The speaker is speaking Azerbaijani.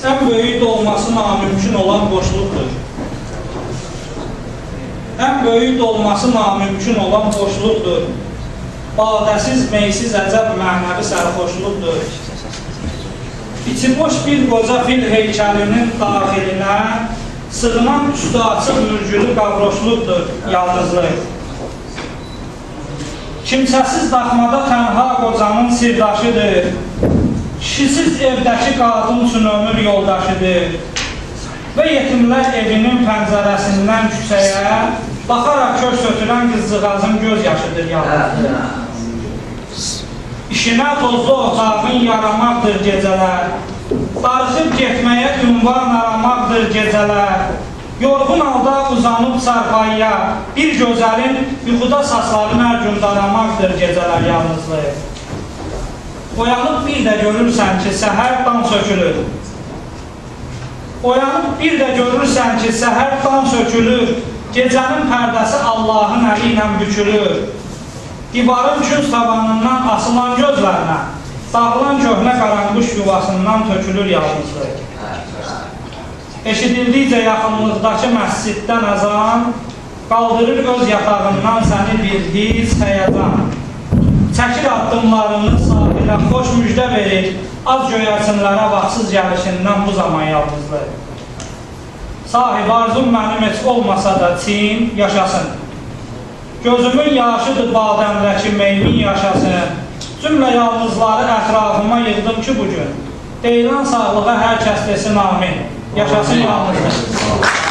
en böyük olması namümkün olan boşluqdur. En böyük olması namümkün olan boşluqdur. Badəsiz, meysiz əcəb mənəvi sərxoşluqdur. İçi boş bir qoca fil heykəlinin daxilinə sığınan üstü açıq mürgülü qavroşluqdur, yalnızlıq. Kimsəsiz daxmada tənha qocanın sirdaşıdır. Kişisiz evdəki qadın üçün ömür yoldaşıdır. Və yetimlər evinin pəncərəsindən küçəyə baxaraq köks ötürən qızcığazın göz yaşıdır yalnızlıq. İşinə tozlu otağın yaramaqdır gecələr. Darıxıb getməyə ünvan aramaqdır gecələr. Yorğun halda uzanıb çarpayıya bir gözəlin yuxuda saçları hər gün daramaqdır gecələr yalnızlıq. Oyanıb bir də görürsən ki, səhər dan sökülür. Oyanıb bir də görürsən ki, səhər dan sökülür. Gecənin pərdəsi Allahın əli ilə bükülür. Divarın küz tavanından asılan gözlərlə dağılan köhnə qaranquş yuvasından tökülür yalnızlıq. Eşidildikcə yaxınlıqdakı məsciddən əzan qaldırır öz yatağından səni bir hiss, həyəcan. Çəkir addımlarını sahilə xoş müjdə verir az göyərçinlərə vaxtsız gəlişindən bu zaman yalnızlıq. Sahib arzum mənim heç olmasa da Çin yaşasın. Gözümün yaşıdır badəmdəki meymin yaşasın. Cümlə yalnızları ətrafıma yığdım ki bugün. Deyilən sağlığa hər kəs desin amin. Yaşasın yalnızlıq.